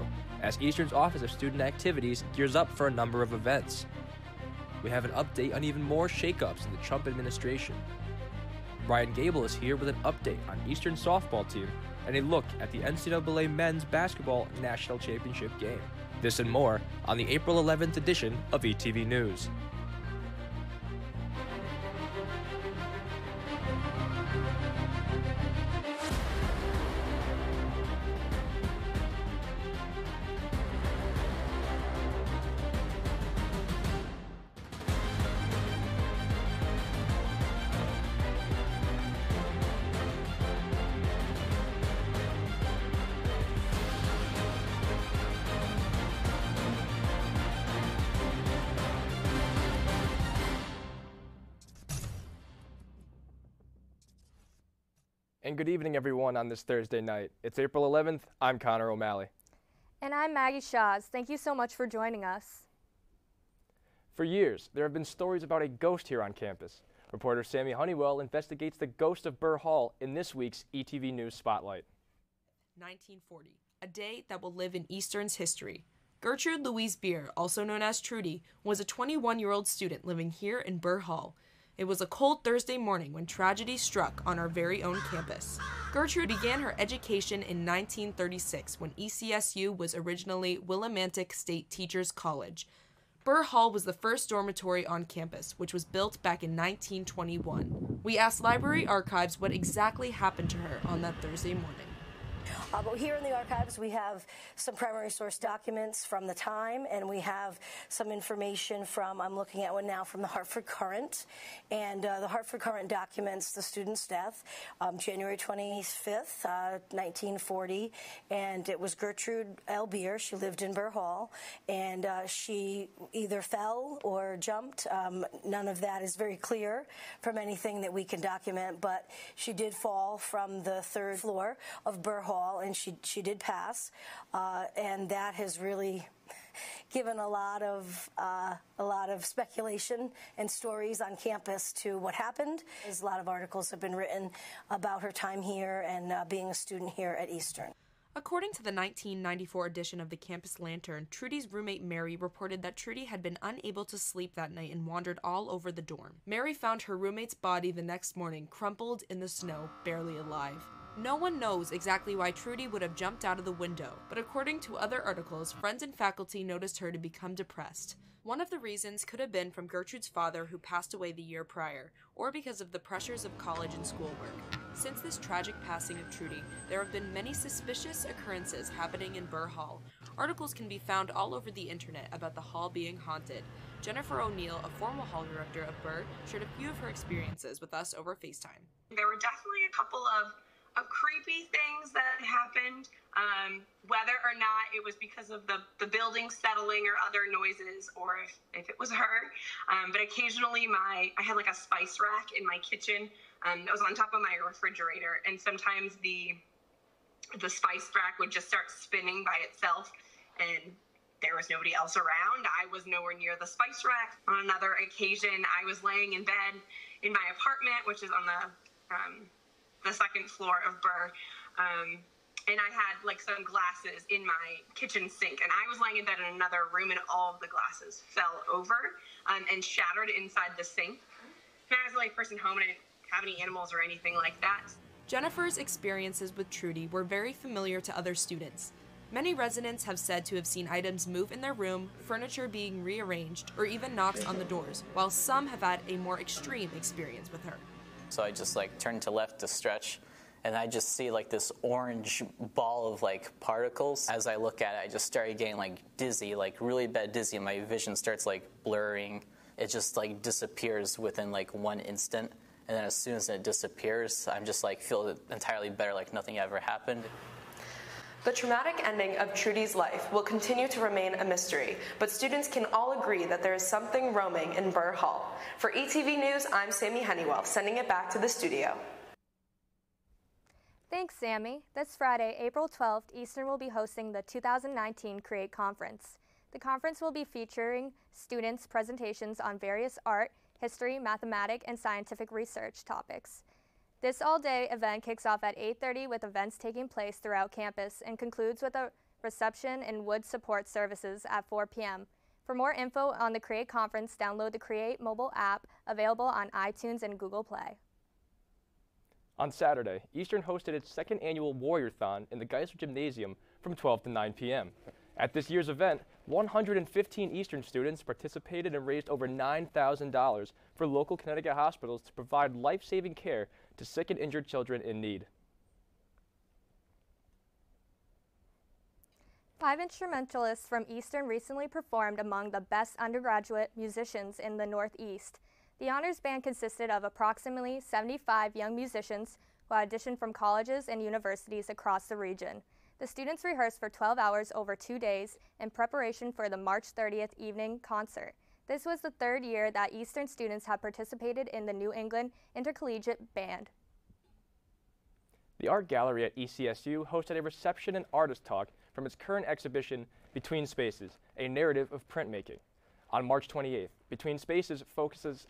tomorrow, as Eastern's Office of Student Activities gears up for a number of events. We have an update on even more shakeups in the Trump administration. Brian Gable is here with an update on Eastern's softball team and a look at the NCAA Men's Basketball National Championship game. This and more on the April 11th edition of ETV News. And good evening, everyone, on this Thursday night. It's April 11th. I'm Connor O'Malley. And I'm Maggie Shawes. Thank you so much for joining us. For years, there have been stories about a ghost here on campus. Reporter Sammy Honeywell investigates the ghost of Burr Hall in this week's ETV News Spotlight. 1940, a day that will live in Eastern's history. Gertrude Louise Beer, also known as Trudy, was a 21-year-old student living here in Burr Hall. It was a cold Thursday morning when tragedy struck on our very own campus. Gertrude began her education in 1936 when ECSU was originally Willimantic State Teachers College. Burr Hall was the first dormitory on campus, which was built back in 1921. We asked library archives what exactly happened to her on that Thursday morning. But here in the archives, we have some primary source documents from the time, and we have some information from, I'm looking at one now, from the Hartford Courant. And the Hartford Courant documents the student's death, January 25th, 1940, and it was Gertrude L. Beer. She lived in Burr Hall, and she either fell or jumped. None of that is very clear from anything that we can document, but she did fall from the third floor of Burr Hall, and she did pass, and that has really given a lot of speculation and stories on campus to what happened. A lot of articles have been written about her time here and being a student here at Eastern. According to the 1994 edition of the Campus Lantern, Trudy's roommate Mary reported that Trudy had been unable to sleep that night and wandered all over the dorm. Mary found her roommate's body the next morning, crumpled in the snow, barely alive. No one knows exactly why Trudy would have jumped out of the window, but according to other articles, friends and faculty noticed her to become depressed. One of the reasons could have been from Gertrude's father, who passed away the year prior, or because of the pressures of college and schoolwork. Since this tragic passing of Trudy, there have been many suspicious occurrences happening in Burr Hall. Articles can be found all over the internet about the hall being haunted. Jennifer O'Neill, a former hall director of Burr, shared a few of her experiences with us over FaceTime. There were definitely a couple of creepy things that happened, whether or not it was because of the building settling or other noises, or if it was her. But occasionally I had like a spice rack in my kitchen that was on top of my refrigerator, and sometimes the spice rack would just start spinning by itself, and there was nobody else around. I was nowhere near the spice rack. On another occasion, I was laying in bed in my apartment, which is on the second floor of Burr, and I had like some glasses in my kitchen sink, and I was laying in bed in another room, and all of the glasses fell over and shattered inside the sink. And I was the only person home, and I didn't have any animals or anything like that. Jennifer's experiences with Trudy were very familiar to other students. Many residents have said to have seen items move in their room, furniture being rearranged, or even knocks on the doors, while some have had a more extreme experience with her. So I just turned to left to stretch, and I just see this orange ball of particles. As I look at it, I just started getting dizzy, really bad dizzy, and my vision starts blurring. It just disappears within 1 instant, and then as soon as it disappears, I'm just feel entirely better, nothing ever happened. The traumatic ending of Trudy's life will continue to remain a mystery, but students can all agree that there is something roaming in Burr Hall. For ETV News, I'm Sammy Honeywell, sending it back to the studio. Thanks, Sammy. This Friday, April 12th, Eastern will be hosting the 2019 CREATE Conference. The conference will be featuring students' presentations on various art, history, mathematics, and scientific research topics. This all-day event kicks off at 8:30 with events taking place throughout campus and concludes with a reception, and wood support services at 4 p.m. For more info on the Create Conference, download the Create mobile app available on iTunes and Google Play. On Saturday, Eastern hosted its second annual Warrior-thon in the Geisler Gymnasium from 12 to 9 p.m. At this year's event, 115 Eastern students participated and raised over $9,000 for local Connecticut hospitals to provide life-saving care to sick and injured children in need. 5 instrumentalists from Eastern recently performed among the best undergraduate musicians in the Northeast. The honors band consisted of approximately 75 young musicians who auditioned from colleges and universities across the region. The students rehearsed for 12 hours over 2 days in preparation for the March 30th evening concert. This was the third year that Eastern students have participated in the New England Intercollegiate Band. The Art Gallery at ECSU hosted a reception and artist talk from its current exhibition, Between Spaces, a narrative of printmaking. On March 28th, Between Spaces focuses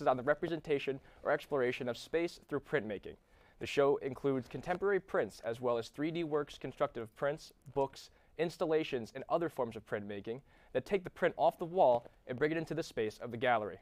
on the representation or exploration of space through printmaking. The show includes contemporary prints as well as 3D works constructed of prints, books, installations, and other forms of printmaking that take the print off the wall and bring it into the space of the gallery.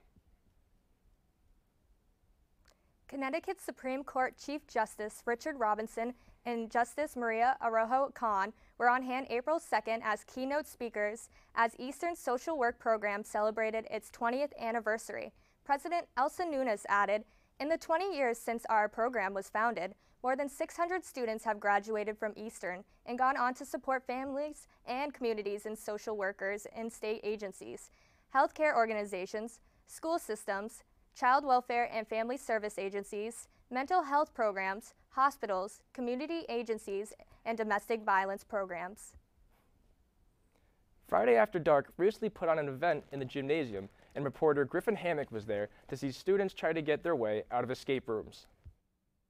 Connecticut's Supreme Court Chief Justice Richard Robinson and Justice Maria Araujo Khan were on hand April 2nd as keynote speakers as Eastern's social work program celebrated its 20th anniversary. President Elsa Nunes added, "In the 20 years since our program was founded, more than 600 students have graduated from Eastern and gone on to support families and communities in social workers in state agencies, healthcare organizations, school systems, child welfare and family service agencies, mental health programs, hospitals, community agencies, and domestic violence programs." Friday After Dark recently put on an event in the gymnasium, and reporter Griffin Hammock was there to see students try to get their way out of escape rooms.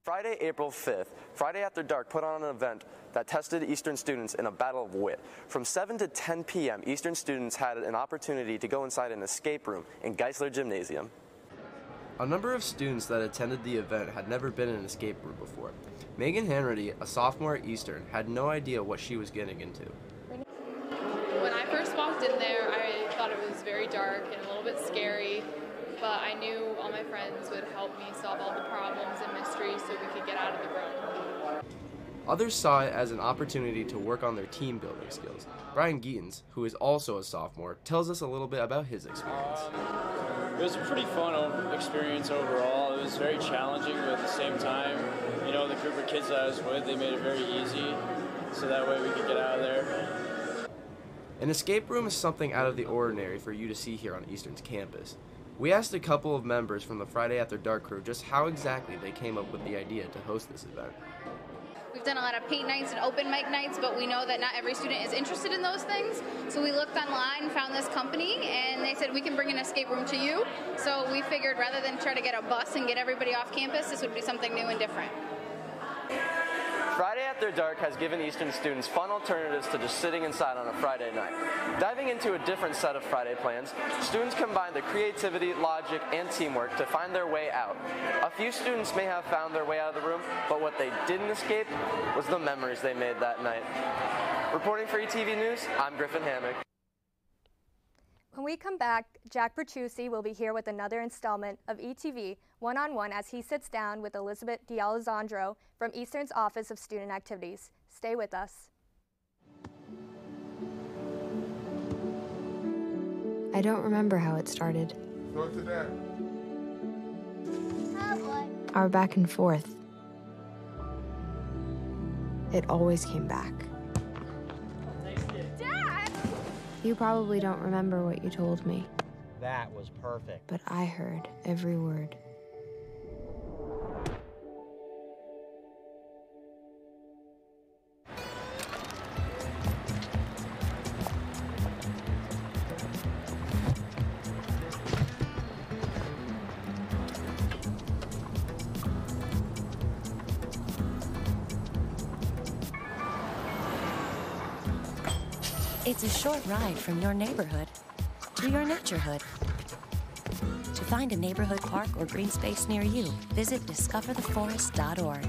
Friday, April 5th, Friday After Dark put on an event that tested Eastern students in a battle of wit. From 7 to 10 p.m., Eastern students had an opportunity to go inside an escape room in Geisler Gymnasium. A number of students that attended the event had never been in an escape room before. Megan Hanratty, a sophomore at Eastern, had no idea what she was getting into. When I first walked in there, I thought it was very dark and a little bit scary, but I knew all my friends would help me solve all the problems and mysteries so we could get out of the room. Others saw it as an opportunity to work on their team building skills. Brian Geetons, who is also a sophomore, tells us a little bit about his experience. It was a pretty fun experience overall. It was very challenging, but at the same time, you know, the group of kids that I was with, they made it very easy, so that way we could get out of there. An escape room is something out of the ordinary for you to see here on Eastern's campus. We asked a couple of members from the Friday After Dark crew just how exactly they came up with the idea to host this event. We've done a lot of paint nights and open mic nights, but we know that not every student is interested in those things. So we looked online, found this company, and they said we can bring an escape room to you. So we figured rather than try to get a bus and get everybody off campus, this would be something new and different. Friday After Dark has given Eastern students fun alternatives to just sitting inside on a Friday night. Diving into a different set of Friday plans, students combine the creativity, logic, and teamwork to find their way out. A few students may have found their way out of the room, but what they didn't escape was the memories they made that night. Reporting for ETV News, I'm Griffin Hammock. When we come back, Jack Petrucci will be here with another installment of ETV One-on-One as he sits down with Elizabeth D'Alessandro from Eastern's Office of Student Activities. Stay with us. I don't remember how it started. Go to that. Our back and forth. It always came back. Dad! You probably don't remember what you told me. That was perfect. But I heard every word. It's a short ride from your neighborhood to your naturehood. To find a neighborhood park or green space near you, visit discovertheforest.org.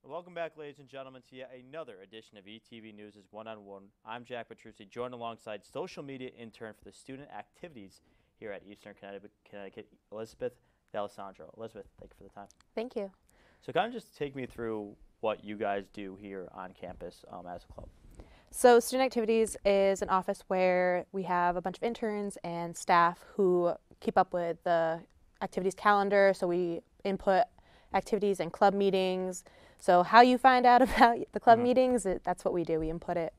Welcome back, ladies and gentlemen, to yet another edition of ETV News' One-on-One. I'm Jack Petrucci, joined alongside social media intern for the student activities here at Eastern Connecticut, Elizabeth D'Alessandro. Elizabeth, thank you for the time. Thank you. So kind of just take me through what you guys do here on campus as a club. So Student Activities is an office where we have a bunch of interns and staff who keep up with the activities calendar. So we input activities and club meetings. So how you find out about the club meetings, that's what we do. We input it.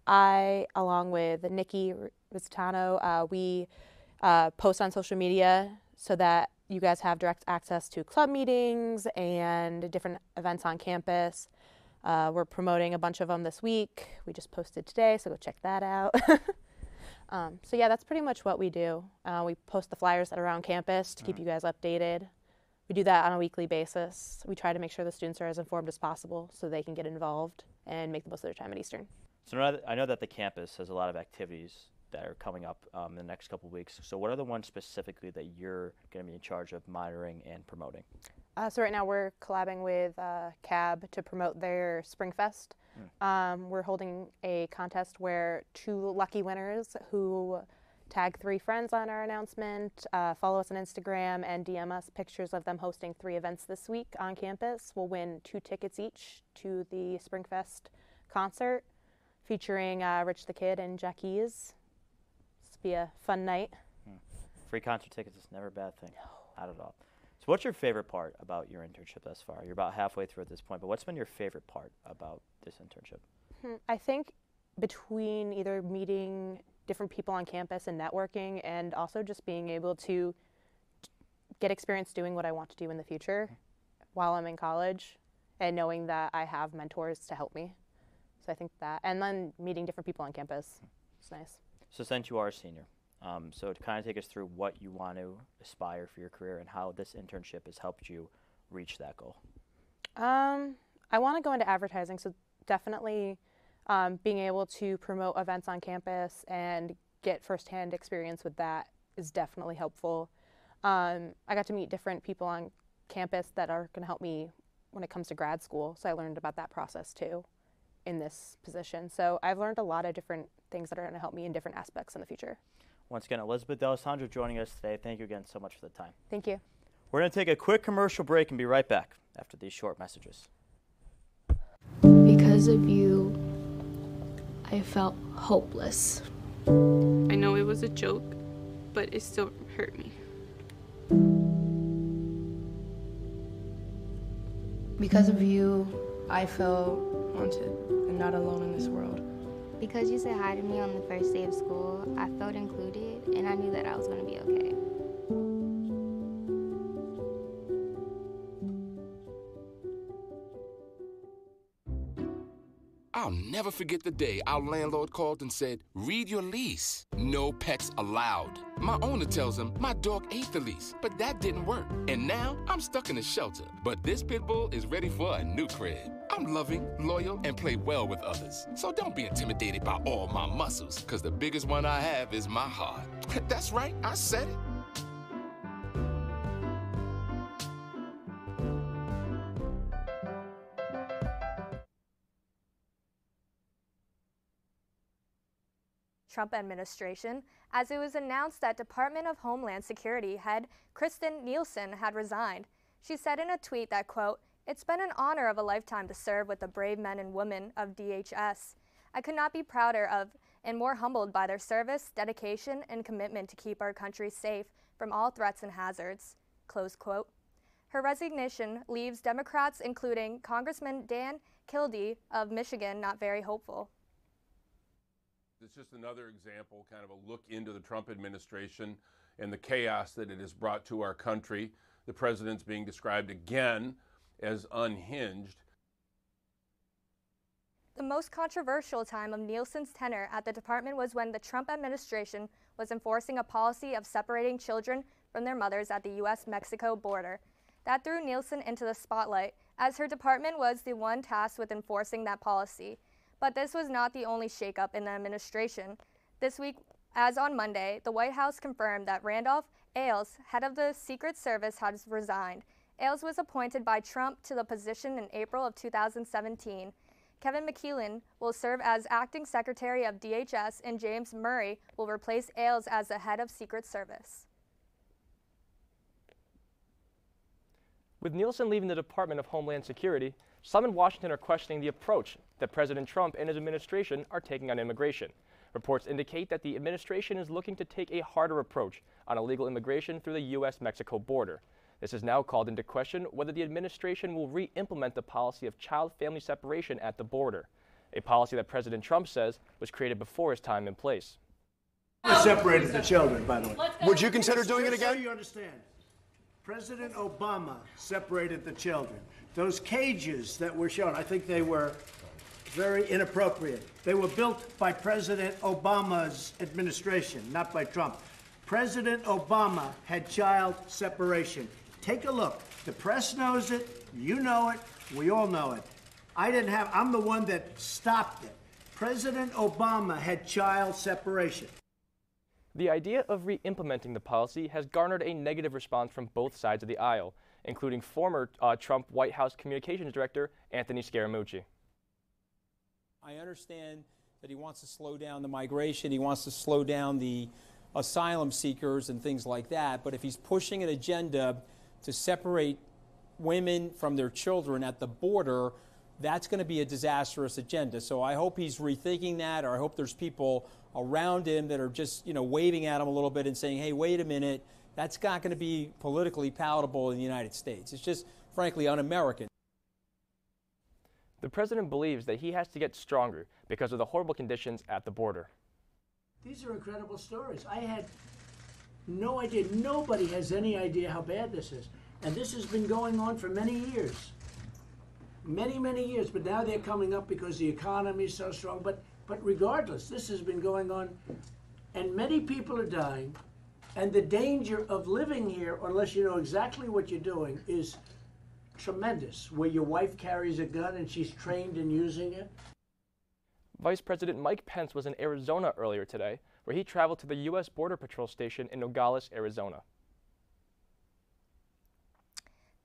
I, along with Nikki Rizzitano, we post on social media so that you guys have direct access to club meetings and different events on campus. We're promoting a bunch of them this week. We just posted today, so go check that out. So yeah, that's pretty much what we do. We post the flyers that are around campus to keep you guys updated. We do that on a weekly basis. We try to make sure the students are as informed as possible so they can get involved and make the most of their time at Eastern. So I know that the campus has a lot of activities that are coming up in the next couple of weeks. So what are the ones specifically that you're going to be in charge of monitoring and promoting? So right now we're collabing with CAB to promote their Spring Fest. We're holding a contest where 2 lucky winners who tag 3 friends on our announcement, follow us on Instagram, and DM us pictures of them hosting 3 events this week on campus will win 2 tickets each to the Spring Fest concert featuring Rich the Kid and Jackies. This will be a fun night. Free concert tickets is never a bad thing. No. Not at all. So what's your favorite part about your internship thus far? You're about halfway through at this point, but what's been your favorite part about this internship? I think between either meeting different people on campus and networking, and also just being able to get experience doing what I want to do in the future while I'm in college, and knowing that I have mentors to help me. So I think that, and then meeting different people on campus, it's nice. So since you are a senior, so to kind of take us through what you want to aspire for your career and how this internship has helped you reach that goal. I want to go into advertising, so definitely being able to promote events on campus and get firsthand experience with that is definitely helpful. I got to meet different people on campus that are going to help me when it comes to grad school, so I learned about that process too in this position. So I've learned a lot of different things that are going to help me in different aspects in the future. Once again, Elizabeth D'Alessandro joining us today. Thank you again so much for the time. Thank you. We're going to take a quick commercial break and be right back after these short messages. Because of you, I felt hopeless. I know it was a joke, but it still hurt me. Because of you, I felt wanted and not alone in this world. Because you said hi to me on the first day of school, I felt included, and I knew that I was going to be okay. I'll never forget the day our landlord called and said, "Read your lease. No pets allowed." My owner tells him my dog ate the lease, but that didn't work. And now I'm stuck in a shelter. But this pit bull is ready for a new crib. I'm loving, loyal, and play well with others. So don't be intimidated by all my muscles, because the biggest one I have is my heart. That's right, I said it. Trump administration, as it was announced that Department of Homeland Security head Kristen Nielsen had resigned. She said in a tweet that, quote, "It's been an honor of a lifetime to serve with the brave men and women of DHS. I could not be prouder of and more humbled by their service, dedication, and commitment to keep our country safe from all threats and hazards," close quote. Her resignation leaves Democrats, including Congressman Dan Kildee of Michigan, not very hopeful. It's just another example, kind of a look into the Trump administration and the chaos that it has brought to our country. The president's being described again as unhinged. The most controversial time of Nielsen's tenure at the department was when the Trump administration was enforcing a policy of separating children from their mothers at the U.S.-Mexico border. That threw Nielsen into the spotlight, as her department was the one tasked with enforcing that policy. But this was not the only shakeup in the administration. This week, as on Monday, the White House confirmed that Randolph Ailes, head of the Secret Service, has resigned. Ailes was appointed by Trump to the position in April of 2017. Kevin McKeelan will serve as acting secretary of DHS, and James Murray will replace Ailes as the head of Secret Service. With Nielsen leaving the Department of Homeland Security, some in Washington are questioning the approach that President Trump and his administration are taking on immigration. Reports indicate that the administration is looking to take a harder approach on illegal immigration through the U.S.-Mexico border. This has now called into question whether the administration will re-implement the policy of child-family separation at the border, a policy that President Trump says was created before his time in place. They separated the children, by the way. Would you consider doing it again? So you understand, President Obama separated the children. Those cages that were shown, I think they were very inappropriate. They were built by President Obama's administration, not by Trump. President Obama had child separation. Take a look. The press knows it. You know it. We all know it. I'm the one that stopped it. President Obama had child separation. The idea of re-implementing the policy has garnered a negative response from both sides of the aisle, including former Trump White House Communications Director Anthony Scaramucci. I understand that he wants to slow down the migration, he wants to slow down the asylum seekers and things like that, but if he's pushing an agenda to separate women from their children at the border, that's going to be a disastrous agenda. So I hope he's rethinking that, or I hope there's people around him that are just, waving at him a little bit and saying, hey, wait a minute, that's not going to be politically palatable in the United States. It's just, frankly, un-American. The president believes that he has to get stronger because of the horrible conditions at the border. These are incredible stories. I had no idea. Nobody has any idea how bad this is. And this has been going on for many years. Many, many years. But now they're coming up because the economy is so strong. But regardless, this has been going on. And many people are dying. And the danger of living here, unless you know exactly what you're doing, is tremendous, where your wife carries a gun and she's trained in using it. Vice President Mike Pence was in Arizona earlier today, where he traveled to the U.S. Border Patrol station in Nogales, Arizona.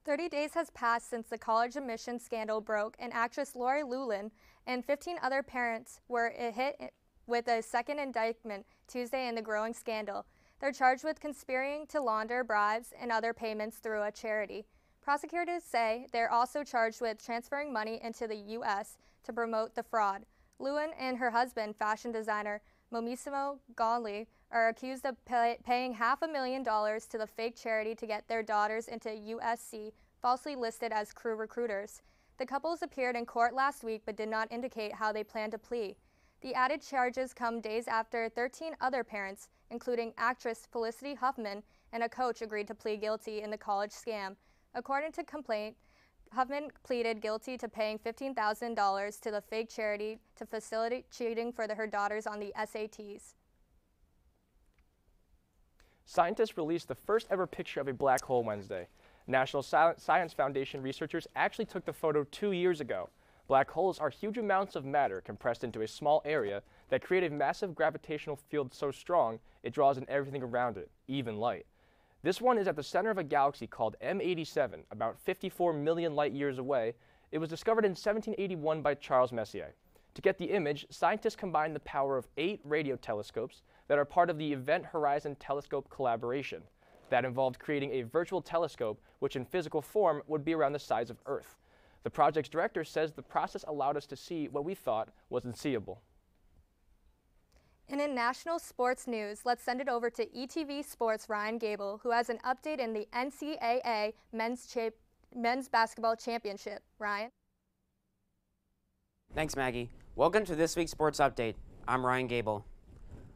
30 days has passed since the college admission scandal broke, and actress Lori Loughlin and 15 other parents were hit with a second indictment Tuesday in the growing scandal. They're charged with conspiring to launder bribes and other payments through a charity. Prosecutors say they're also charged with transferring money into the U.S. to promote the fraud. Loughlin and her husband, fashion designer Momissimo Gonli, are accused of paying $500,000 to the fake charity to get their daughters into USC, falsely listed as crew recruiters. The couples appeared in court last week but did not indicate how they plan to plea. The added charges come days after 13 other parents, including actress Felicity Huffman and a coach, agreed to plead guilty in the college scam. According to complaint, Huffman pleaded guilty to paying $15,000 to the fake charity to facilitate cheating for her daughters on the SATs. Scientists released the first ever picture of a black hole Wednesday. National Science Foundation researchers actually took the photo 2 years ago. Black holes are huge amounts of matter compressed into a small area that create a massive gravitational field so strong it draws in everything around it, even light. This one is at the center of a galaxy called M87, about 54 million light years away. It was discovered in 1781 by Charles Messier. To get the image, scientists combined the power of 8 radio telescopes that are part of the Event Horizon Telescope collaboration. That involved creating a virtual telescope, which in physical form would be around the size of Earth. The project's director says the process allowed us to see what we thought was unseeable. And in national sports news, let's send it over to ETV Sports' Ryan Gable, who has an update in the NCAA men's basketball championship. Ryan? Thanks, Maggie. Welcome to this week's Sports Update. I'm Ryan Gable.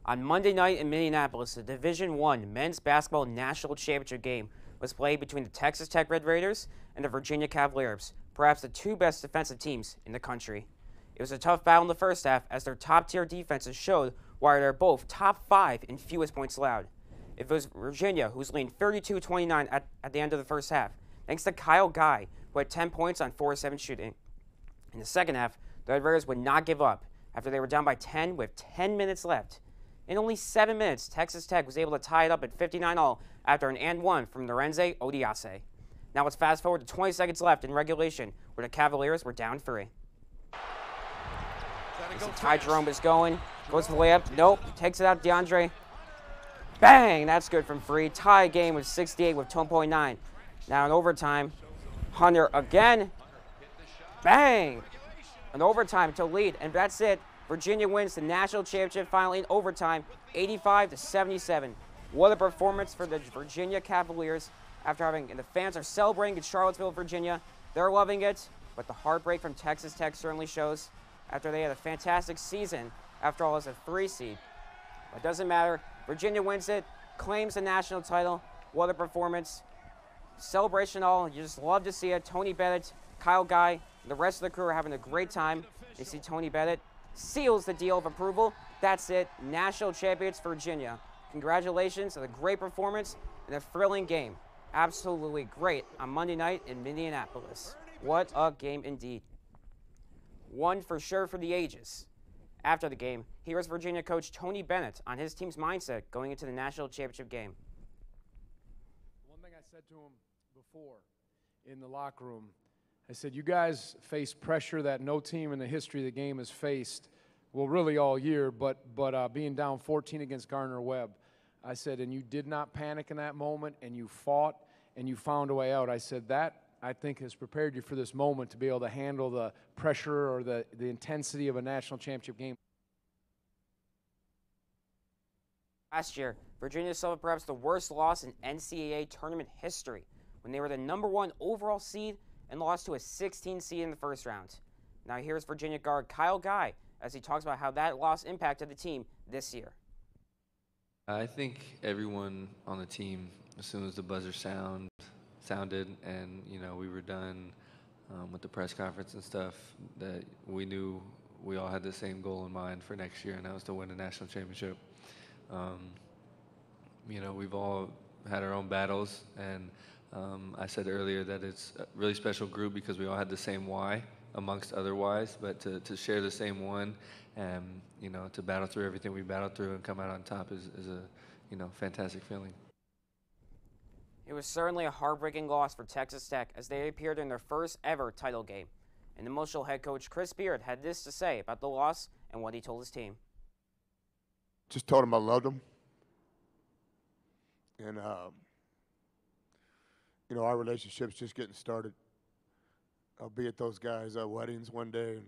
On Monday night in Minneapolis, the Division I men's basketball national championship game was played between the Texas Tech Red Raiders and the Virginia Cavaliers, perhaps the two best defensive teams in the country. It was a tough battle in the first half as their top-tier defenses showed why they're both top 5 in fewest points allowed. It was Virginia who was leading 32-29 at the end of the first half, thanks to Kyle Guy, who had 10 points on 4-7 shooting. In the second half, the Red Raiders would not give up after they were down by 10 with 10 minutes left. In only 7 minutes, Texas Tech was able to tie it up at 59-all after an and one from Lorenzo Odiase. Now let's fast forward to 20 seconds left in regulation, where the Cavaliers were down 3. Ty Jerome is going, goes for the layup, nope, takes it out DeAndre. Bang, that's good from free. Tie game with 68 with 10.9. Now in overtime, Hunter again, bang, an overtime to lead, and that's it. Virginia wins the national championship final in overtime, 85-77. What a performance for the Virginia Cavaliers after having, and the fans are celebrating in Charlottesville, Virginia. They're loving it, but the heartbreak from Texas Tech certainly shows after they had a fantastic season, after all as a 3 seed. But it doesn't matter. Virginia wins it, claims the national title. What a performance. Celebration all, you just love to see it. Tony Bennett, Kyle Guy, and the rest of the crew are having a great time. You see Tony Bennett seals the deal of approval. That's it, national champions Virginia. Congratulations on a great performance and a thrilling game. Absolutely great on Monday night in Minneapolis. What a game indeed. One for sure for the ages. After the game, here's Virginia coach Tony Bennett on his team's mindset going into the national championship game. One thing I said to him before in the locker room, I said, you guys face pressure that no team in the history of the game has faced, well, really all year, but being down 14 against Gardner-Webb. I said, and you did not panic in that moment, and you fought, and you found a way out. I said, that, I think, has prepared you for this moment to be able to handle the pressure or the intensity of a national championship game. Last year, Virginia suffered perhaps the worst loss in NCAA tournament history when they were the #1 overall seed and lost to a 16 seed in the first round. Now here's Virginia guard Kyle Guy as he talks about how that loss impacted the team this year. I think everyone on the team, as soon as the buzzer sounded and, you know, we were done with the press conference and stuff, that we knew we all had the same goal in mind for next year, and that was to win a national championship. You know, we've all had our own battles, and I said earlier that it's a really special group because we all had the same why, amongst other whys, but to share the same one and, you know, to battle through everything we battled through and come out on top is a, you know, fantastic feeling. It was certainly a heartbreaking loss for Texas Tech as they appeared in their first ever title game. And emotional head coach Chris Beard had this to say about the loss and what he told his team. Just told him I loved him. And, you know, our relationship's just getting started. I'll be at those guys' weddings one day, and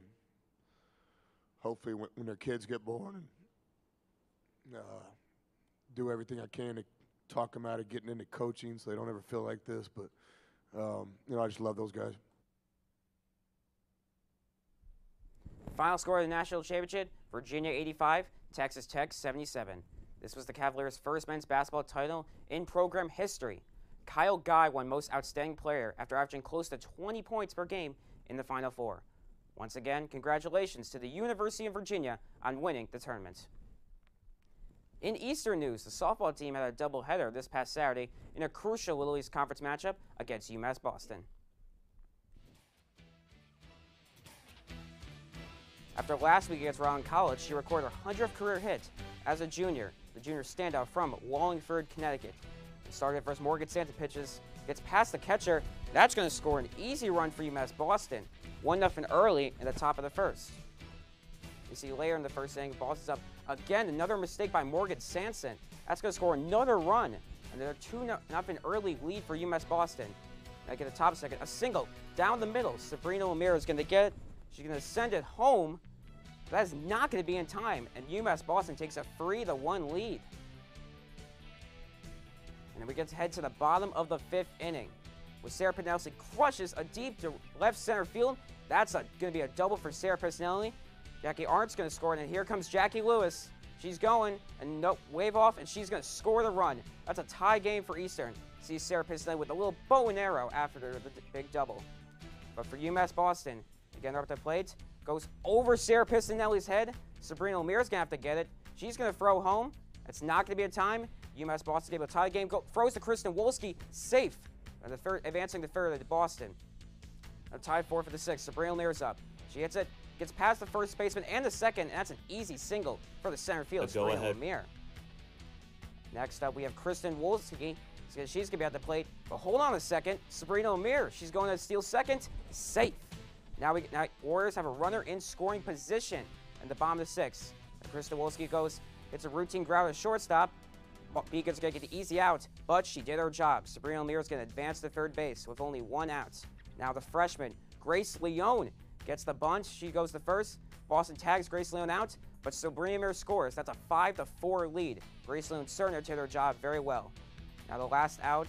hopefully when their kids get born, and do everything I can to talk them out of getting into coaching so they don't ever feel like this. But, you know, I just love those guys. Final score of the national championship, Virginia 85, Texas Tech 77. This was the Cavaliers' first men's basketball title in program history. Kyle Guy won Most Outstanding Player after averaging close to 20 points per game in the Final Four. Once again, congratulations to the University of Virginia on winning the tournament. In Eastern news, the softball team had a doubleheader this past Saturday in a crucial Little East Conference matchup against UMass Boston. After last week against Rhode Island College, she recorded her 100th career hit as a junior, the junior standout from Wallingford, Connecticut. It started at first. Morgan Santa pitches, gets past the catcher. That's going to score an easy run for UMass Boston. 1-0 early in the top of the first. You see later in the first inning, Boston's up again. Another mistake by Morgan Sanson. That's going to score another run. Another 2-0 early lead for UMass Boston. Now get the top second. A single down the middle. Sabrina Lemire is going to get it. She's going to send it home. That is not going to be in time, and UMass Boston takes a 3-1 lead. And then we get to head to the bottom of the 5th inning, where Sarah Pinelli crushes a deep to left center field. That's going to be a double for Sarah Pinelli. Jackie Arndt's going to score, and here comes Jackie Lewis. She's going, and nope, wave off, and she's going to score the run. That's a tie game for Eastern. See Sarah Pinelli with a little bow and arrow after the big double. But for UMass Boston, again, up the plate. Goes over Sarah Pistinelli's head. Sabrina Lemire's going to have to get it. She's going to throw home. It's not going to be a time. UMass Boston able to tie the game. Throws to Kristen Wolski. Safe. And advancing the third to Boston. A tie 4 for the 6th. Sabrina Lemire's up. She hits it. Gets past the first baseman and the second. And that's an easy single for the center field. Sabrina Lemire. Next up, we have Kristen Wolski She's going to be at the plate. But hold on a second. Sabrina Lemire, she's going to steal second. Safe. Now Warriors have a runner in scoring position in the bottom of the 6th. Krista Wolski goes, hits a routine ground at shortstop. Beacon's going to get the easy out, but she did her job. Sabrina Lemire is going to advance to third base with only 1 out. Now the freshman, Grace Leone, gets the bunt. She goes to first. Boston tags Grace Leone out, but Sabrina Lemire scores. That's a 5-4 lead. Grace Leone certainly did her job very well. Now the last out,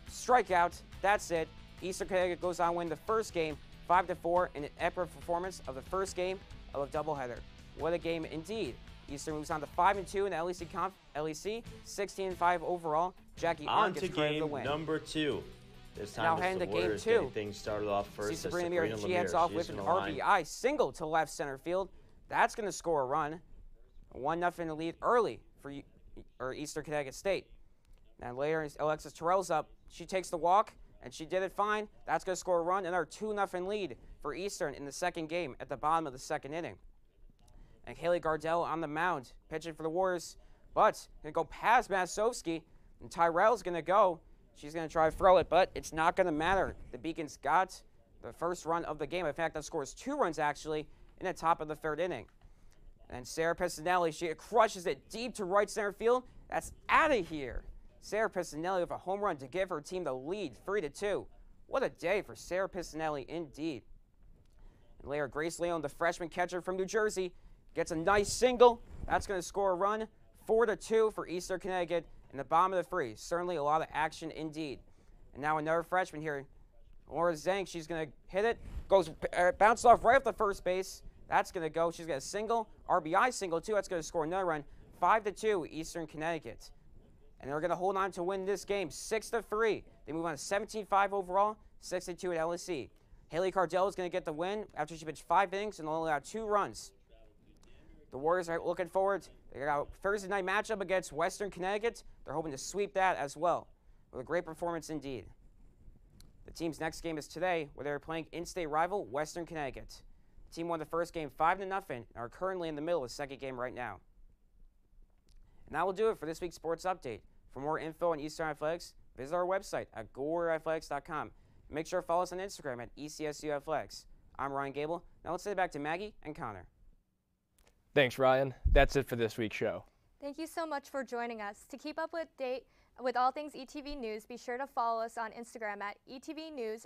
strikeout. That's it. Eastern Connecticut goes on to win the first game, 5-4, in an epic performance of the first game of a doubleheader. What a game indeed. Eastern moves on to 5-2 in the LEC, 16-5 overall. Jackie On Arndt to gets credit for the game win. number 2. This time Now it's heading the to game Warriors 2. getting things started off first. See as Sabrina Sabrina Lemire, she heads off with an in the line. RBI single to left center field. That's going to score a run. 1-0 lead early for Eastern Connecticut State. And later, Alexis Terrell's up. She takes the walk, and she did it fine. That's going to score a run. Another 2-0 lead for Eastern in the second game at the bottom of the second inning. And Haley Gardell on the mound, pitching for the Warriors, but going to go past Masovsky, and Tyrell's going to go. She's going to try to throw it, but it's not going to matter. The Beacons got the first run of the game. In fact, that scores 2 runs, actually, in the top of the third inning. And Sarah Pistinelli, she crushes it deep to right center field. That's out of here. Sarah Pistinelli with a home run to give her team the lead, 3-2. What a day for Sarah Pistinelli indeed. And later, Grace Leone, the freshman catcher from New Jersey, gets a nice single. That's going to score a run, 4-2 for Eastern Connecticut in the bottom of the 3. Certainly a lot of action indeed. And now another freshman here, Laura Zhang. She's going to hit it. Bounces off right off the first base. That's going to go. She's got a single, RBI single too. That's going to score another run, 5-2 Eastern Connecticut. And they're going to hold on to win this game, 6-3. They move on to 17-5 overall, 6-2 at LSC. Haley Cardell is going to get the win after she pitched 5 innings and only got 2 runs. The Warriors are looking forward. They got a Thursday night matchup against Western Connecticut. They're hoping to sweep that as well. With a great performance indeed. The team's next game is today, where they're playing in-state rival Western Connecticut. The team won the first game 5-0 and are currently in the middle of the second game right now. And that will do it for this week's Sports Update. For more info on Eastern Athletics, visit our website at GoWarriorAthletics.com. Make sure to follow us on Instagram at ECSU Athletics. I'm Ryan Gable. Now let's send it back to Maggie and Connor. Thanks, Ryan. That's it for this week's show. Thank you so much for joining us. To keep up with all things ETV News, be sure to follow us on Instagram at ETVNews_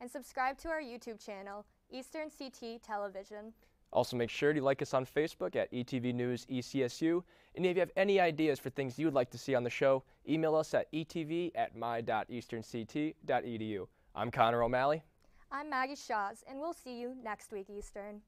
and subscribe to our YouTube channel, Eastern CT Television. Also, make sure to like us on Facebook at ETV News ECSU. And if you have any ideas for things you would like to see on the show, email us at etv@my.easternct.edu. I'm Connor O'Malley. I'm Maggie Shaws, and we'll see you next week, Eastern.